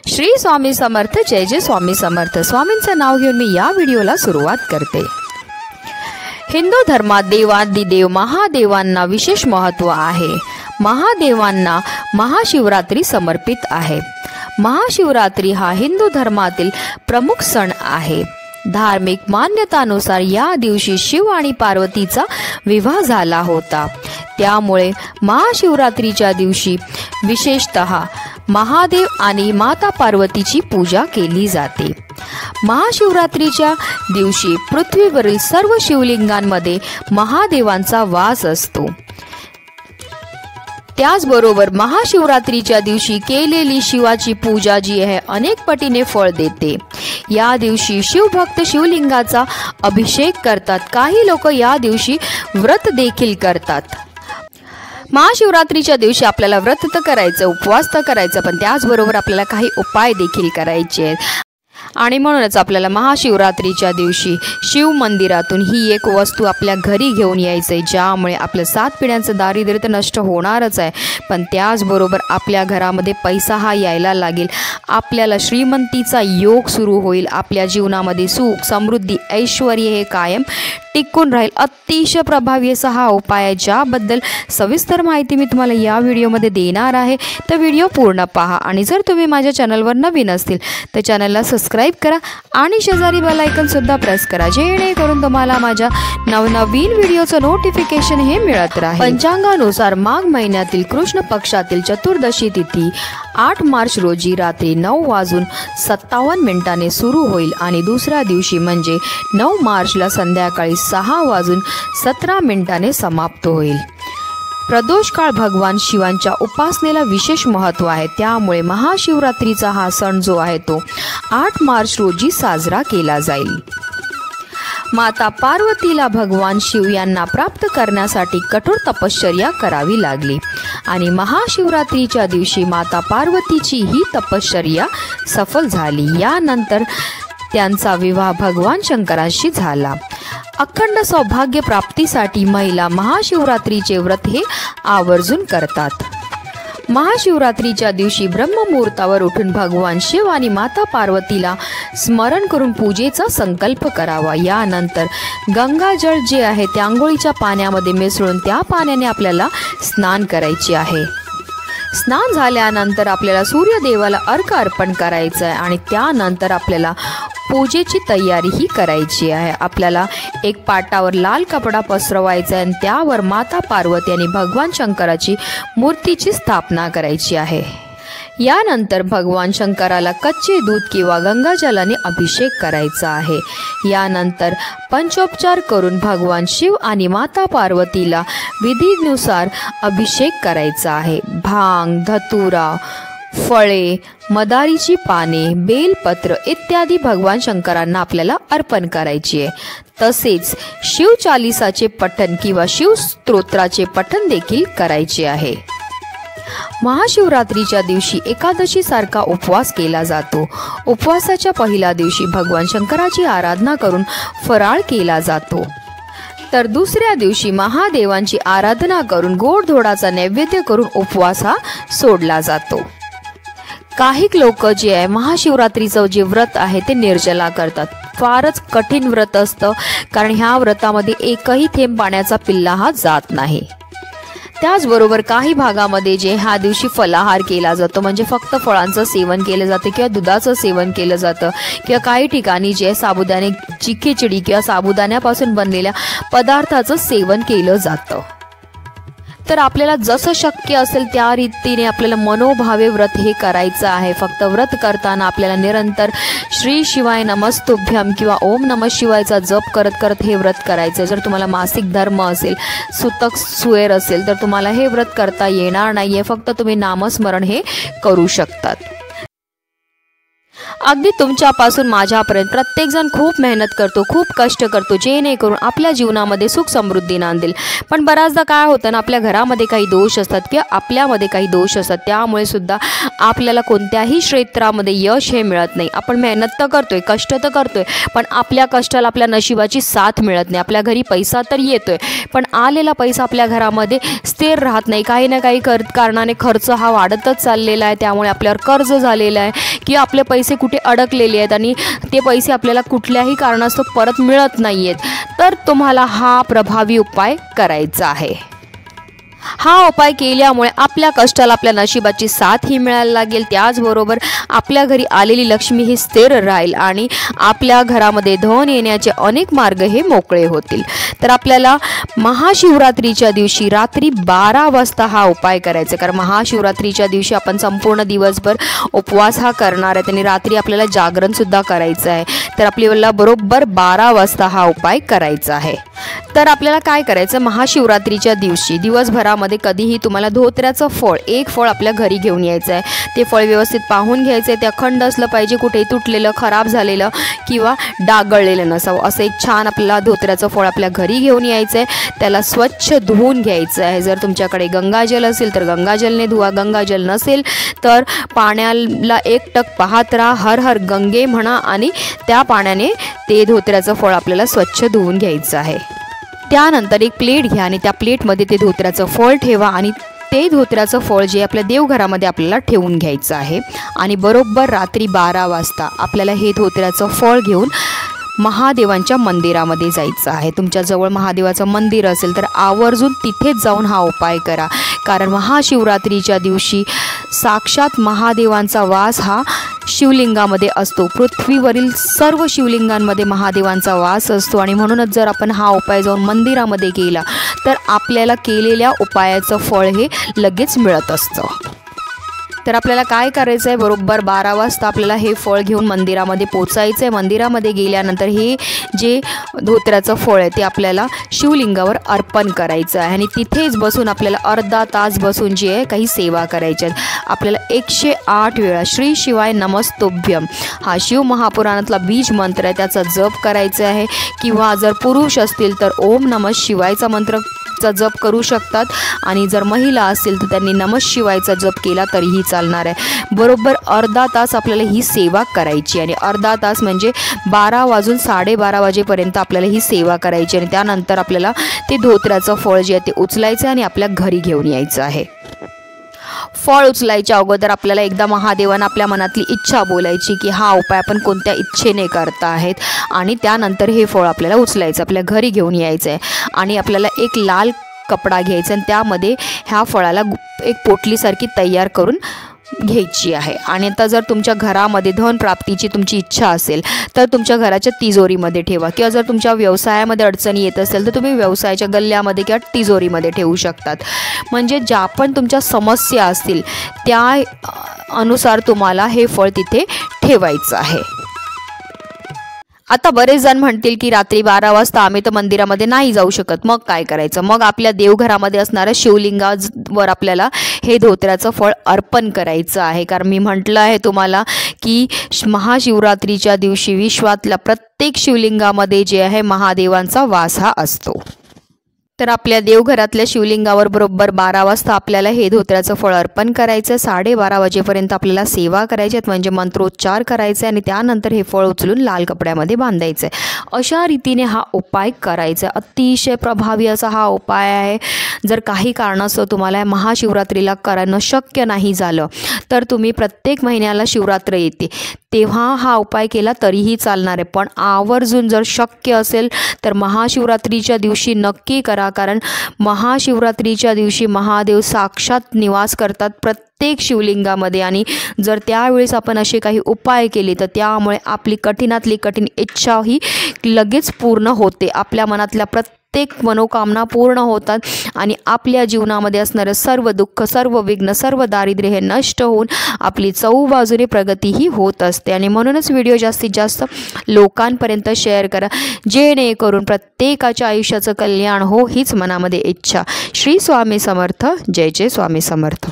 श्री स्वामी समर्थ, जय जय स्वामी समर्थ। स्वामींचं नाव घेऊन मी या व्हिडिओला सुरुवात करते। हिंदू धर्मात देवादिदेव महादेवांना विशेष महत्त्व आहे। महादेवांना महाशिवरात्री समर्पित आहे। महाशिवरात्री हा हिंदू धर्मातील प्रमुख सण आहे। धार्मिक मान्यतानुसार या दिवशी शिव आणि पार्वतीचा विवाह झाला होता। त्यामुळे महाशिवरात्रीच्या दिवशी विशेषतः महादेव आणि माता पार्वतीची पूजा केली जाते। महाशिवरात्रीच्या दिवशी पृथ्वीवरील सर्व शिवलिंगांमध्ये महादेवांचा वास असतो। त्याचबरोबर महाशिवरात्रीच्या दिवशी केलेली शिवाची पूजा जी आहे अनेक पटीने फळ देते। या दिवशी शिवभक्त शिवलिंगाचा अभिषेक करतात। काही लोक या दिवशी व्रत देखील करतात। महाशिवरात्रीच्या दिवशी आपल्याला व्रत तर करायचं, उपवास तर करायचं, पण त्याचबरोबर आपल्याला काही उपाय देखील करायचे आहेत। आणि म्हणूनच आपल्याला महाशिवरात्रीच्या दिवशी शिव मंदिरातून ही एक वस्तू आपल्या घरी घेऊन यायचं आहे, ज्यामुळे आपलं 7 पिढ्यांचं दारिद्र्य तर नष्ट होणारच आहे, पण त्याचबरोबर आपल्या घरामध्ये पैसा हा यायला लागेल। आपल्याला श्रीमंतीचा योग सुरू होईल। आपल्या जीवनामध्ये सुख, समृद्धी, ऐश्वर हे कायम टिकून राहील। अतिशय प्रभावी असा हा उपाय आहे, ज्याबद्दल सविस्तर माहिती मी तुम्हाला या व्हिडिओमध्ये देणार आहे। तर व्हिडिओ पूर्ण पहा आणि जर तुम्ही माझ्या चॅनलवर नवीन असतील तर चॅनलला सबस्क्राईब करा आणि शेजारी बेल आयकॉन सुद्धा प्रेस करा, जेणेकरून तुम्हाला माझ्या नवनवीन व्हिडिओचं नोटिफिकेशन हे मिळत राहील। पंचांगानुसार माघ महिन्यातील कृष्ण पक्षातील चतुर्दशी तिथी 8 मार्च रोजी रात्री 9:57 सुरू होईल आणि दुसऱ्या दिवशी म्हणजे 9 मार्चला संध्याकाळी 6:17 समाप्त होईल। प्रदोष काळ भगवान शिवांच्या उपासनेला विशेष महत्त्व आहे। त्यामुळे महाशिवरात्रीचा हा सण जो आहे तो 8 मार्च रोजी साजरा केला जाईल। माता पार्वतीला भगवान शिव यांना प्राप्त करण्यासाठी कठोर तपश्चर्या करावी लागली आणि महाशिवरात्रीच्या दिवशी माता पार्वतीची ही तपश्चर्या सफल झाली। यानंतर त्यांचा विवाह भगवान शंकराशी झाला। अखंड सौभाग्य प्राप्तीसाठी महिला महाशिवरात्रीचे व्रत हे आवर्जून करतात। महाशिवरात्रीच्या दिवशी ब्रह्ममुहूर्तावर उठून भगवान शिव आणि माता पार्वतीला स्मरण करून पूजेचा संकल्प करावा। यानंतर गंगाजळ जे आहे त्या आंघोळीच्या पाण्यामध्ये मिसळून त्या पाण्याने आपल्याला स्नान करायचे आहे। स्नान झाल्यानंतर आपल्याला सूर्यदेवाला अर्घ्य अर्पण करायचं आहे आणि त्यानंतर आपल्याला पूजेची तयारी ही करायची आहे। आपल्याला एक पाटावर लाल कपडा पसरवायचा आहे आणि त्यावर माता पार्वती आणि भगवान शंकराची मूर्तीची स्थापना करायची आहे। यानंतर भगवान शंकराला कच्चे दूध किंवा गंगाजलाने अभिषेक करायचा आहे। यानंतर पंचोपचार करून भगवान शिव आणि माता पार्वतीला विधीनुसार अभिषेक करायचा आहे। भांग, धतुरा, फळे, मदारीची पाने, बेलपत्र इत्यादी भगवान शंकरांना आपल्याला अर्पण करायची आहे। तसेच शिवचालीसाचे पठण किंवा शिवस्तोत्राचे पठण देखील करायचे आहे। महाशिवरात्रीच्या दिवशी एकादशी सारखा उपवास केला जातो। उपवासाच्या पहिल्या दिवशी भगवान शंकराची आराधना करून फराळ केला जातो, तर दुसऱ्या दिवशी महादेवांची आराधना करून गोडधोडाचा नैवेद्य करून उपवास हा सोडला जातो। काही लोक जे आहे महाशिवरात्रीचं जे व्रत आहे ते निर्जला करतात। फारच कठीण व्रत असतं, कारण ह्या व्रतामध्ये एकही थेंब पाण्याचा पिल्ला हा जात नाही। त्याचबरोबर काही भागामध्ये जे ह्या दिवशी फलाहार केला जातो, म्हणजे फक्त फळांचं सेवन केलं जातं किंवा दुधाचं सेवन केलं जातं, किंवा काही ठिकाणी जे साबुदाण्याची खिचडी किंवा साबुदाण्यापासून बनलेल्या पदार्थाचं सेवन केलं जातं। तर आपल्याला जसं शक्य असेल त्या रीतीने आपल्याला मनोभावे व्रत हे करायचं आहे। फक्त व्रत करताना आपल्याला निरंतर श्री शिवाय नमस्तुभ्यम किंवा ओम नमः शिवायचा जप करत करत हे व्रत करायचं। जर तुम्हाला मासिक धर्म असेल, सुतक सुएर असेल तर तुम्हाला हे व्रत करता येणार नाहीये, फक्त तुम्ही नामस्मरण हे करू शकतात। अगदी तुमच्यापासून माझ्यापर्यंत प्रत्येकजण खूप मेहनत करतो, खूप कष्ट करतो, जेणेकरून आपल्या जीवनामध्ये सुख समृद्धी नांदेल. पण बऱ्याचदा काय होतं ना, आपल्या घरामध्ये काही दोष असतात किंवा आपल्यामध्ये काही दोष असतात, त्यामुळे सुद्धा आपल्याला कोणत्याही क्षेत्रामध्ये यश हे मिळत नाही. आपण मेहनत तर करतोय, कष्ट तर करतोय, पण आपल्या कष्टाला आपल्या नशिबाची साथ मिळत नाही. आपल्या घरी पैसा तर येतोय, पण आलेला पैसा आपल्या घरामध्ये स्थिर राहत नाही. काही ना काही कारणाने खर्च हा वाढतच चाललेला आहे. त्यामुळे आपल्यावर कर्ज झालेलं आहे किंवा आपले पैसे कुठे अडकलेले आहेत आणि ते पैसे आपल्याला कुठल्याही कारणास्तव परत मिळत नाही आहेत. तर तुम्हाला हा प्रभावी उपाय करायचा आहे. हा उपाय केल्यामुळे आपल्या कष्टाला आपल्या नशिबाची साथ ही मिळायला लागेल. त्याचबरोबर आपल्या घरी आलेली लक्ष्मी ही स्थिर राहील आणि आपल्या घरामध्ये धन येण्याचे अनेक मार्ग हे मोकळे होतील. तर आपल्याला महाशिवरात्रीच्या दिवशी रात्री 12 वाजता हा उपाय करायचा. कारण महाशिवरात्रीच्या दिवशी आपण संपूर्ण दिवसभर उपवास हा करणार आहे आणि रात्री आपल्याला जागरणसुद्धा करायचं आहे. तर आपल्याला बरोबर 12 वाजता हा उपाय करायचा आहे. तर आपल्याला काय करायचं, महाशिवरात्रीच्या दिवशी दिवसभरामध्ये कधीही तुम्हाला धोत्र्याचं फळ, एक फळ आपल्या घरी घेऊन यायचं आहे. ते फळ व्यवस्थित पाहून घ्यायचं आहे. ते अखंड असलं पाहिजे, कुठेही तुटलेलं, खराब झालेलं किंवा डागळलेलं नसावं. असं एक छान आपल्याला धोत्र्याचं फळ आपल्या घरी घेऊन यायचं आहे. त्याला स्वच्छ धुवून घ्यायचं आहे. जर तुमच्याकडे गंगाजल असेल तर गंगाजलने धुवा, गंगाजल नसेल तर पाण्याला एकटक पाहत राहा, हर हर गंगे म्हणा आणि त्या पाण्याने ते धोत्र्याचं फळ आपल्याला स्वच्छ धुवून घ्यायचं आहे. त्यानंतर एक प्लेट घ्या आणि त्या प्लेटमध्ये ते धोत्र्याचं फळ ठेवा आणि ते धोत्र्याचं फळ जे आपल्या देवघरामध्ये आपल्याला ठेवून घ्यायचं आहे. आणि बरोबर रात्री 12 वाजता आपल्याला हे धोत्र्याचं फळ घेऊन महादेवांच्या मंदिरामध्ये जायचं आहे. तुमच्याजवळ महादेवाचं मंदिर असेल तर आवर्जून तिथेच जाऊन हा उपाय करा. कारण महाशिवरात्रीच्या दिवशी साक्षात महादेवांचा वास हा शिवलिंगामध्ये असतो. पृथ्वीवरील सर्व शिवलिंगांमध्ये महादेवांचा वास असतो आणि म्हणूनच जर आपण हा उपाय जाऊन मंदिरामध्ये केला तर आपल्याला केलेल्या उपायाचं फळ हे लगेच मिळत असतं. तर आपल्याला काय करायचं आहे, बरोबर 12 वाजता आपल्याला हे फळ घेऊन मंदिरामध्ये पोचायचं आहे. मंदिरामध्ये गेल्यानंतर हे जे धोत्र्याचं फळ आहे ते आपल्याला शिवलिंगावर अर्पण करायचं आहे आणि तिथेच बसून आपल्याला अर्धा तास बसून जी आहे काही सेवा करायची आहे. आपल्याला 108 वेळा श्री शिवाय नमस्तोभ्यम हा शिव महापुराणातला बीज मंत्र आहे त्याचा जप करायचा आहे. किंवा जर पुरुष असतील तर ओम नमः शिवायचा मंत्रचा जप करू शकतात आणि जर महिला असतील तर त्यांनी नमः शिवायचा जप केला तरीही चालणार आहे. बरोबर अर्धा तास आपल्याला ही सेवा करायची आणि अर्धा तास म्हणजे 12 वाजून 12:30 वाजेपर्यंत आपल्याला ही सेवा करायची आणि त्यानंतर आपल्याला ते धोत्र्याचं फळ जे आहे ते उचलायचं आणि आपल्या घरी घेऊन यायचं आहे. फळ उचलायच्या अगोदर आपल्याला एकदा महादेवांना आपल्या मनातली इच्छा बोलायची की हा उपाय आपण कोणत्या इच्छेने करता आहेत आणि त्यानंतर हे फळ आपल्याला उचलायचं, आपल्या घरी घेऊन यायचं आहे आणि आपल्याला एक लाल कपडा घ्यायचा आणि त्यामध्ये ह्या फळाला एक पोटलीसारखी तयार करून घ्यायची आहे. आणि आता जर तुमच्या घरामध्ये धन प्राप्तीची तुमची इच्छा असेल तर तुमच्या घराच्या तिजोरीमध्ये ठेवा किंवा जर तुमच्या व्यवसायामध्ये अडचणी येत असेल तर तुम्ही व्यवसायाच्या गल्ल्यामध्ये किंवा तिजोरीमध्ये ठेवू शकतात. म्हणजे ज्या पण तुमच्या समस्या असतील त्या अनुसार तुम्हाला हे फळ तिथे ठेवायचं आहे. आता बरेच जण म्हणतील की रात्री 12 वाजता आम्ही तर मंदिरामध्ये नाही जाऊ शकत, मग काय करायचं? मग आपल्या देवघरामध्ये असणाऱ्या शिवलिंगावर आपल्याला हे धोत्र्याचं फळ अर्पण करायचं आहे. कारण मी म्हटलं आहे तुम्हाला की महाशिवरात्रीच्या दिवशी विश्वातल्या प्रत्येक शिवलिंगामध्ये जे आहे महादेवांचा वास हा असतो. तर आपल्या देवघरातल्या शिवलिंगावर बरोबर 12 वाजता आपल्याला हे धोत्र्याचं फळ अर्पण करायचं. 12:30 वाजेपर्यंत आपल्याला सेवा करायची आहे म्हणजे मंत्रोच्चार करायचे आणि त्यानंतर हे फळ उचलून लाल कपड्यामध्ये बांधायचं आहे. अशा रीतीने हा उपाय करायचा. अतिशय प्रभावी असा हा उपाय आहे. जर काही कारणास्तव तुम्हाला महाशिवरात्रीला करणं शक्य नाही झालं तर तुम्ही प्रत्येक महिन्याला शिवरात्र येते तेव्हा हा उपाय केला तरीही चालणार आहे. पण आवर्जून जर शक्य असेल तर महाशिवरात्रीच्या दिवशी नक्की करा. कारण महाशिवरात्रीच्या दिवशी महादेव साक्षात निवास करतात प्रत्येक शिवलिंगामध्ये आणि जर त्यावेळेस आपण असे काही उपाय केले तर त्यामुळे आपली कठीणातली कठीण इच्छा ही लगेच पूर्ण होते. आपल्या मनातल्या प्रत्येक मनोकामना पूर्ण होतात आणि आपल्या जीवनामध्ये असणारं सर्व दुःख, सर्व विघ्न, सर्व दारिद्र्य हे नष्ट होऊन आपली चहूबाजूने प्रगतीही होत असते. आणि म्हणूनच व्हिडिओ जास्तीत जास्त लोकांपर्यंत शेअर करा जेणेकरून प्रत्येकाच्या आयुष्याचं कल्याण हो हीच मनामध्ये इच्छा. श्री स्वामी समर्थ. जय जय स्वामी समर्थ.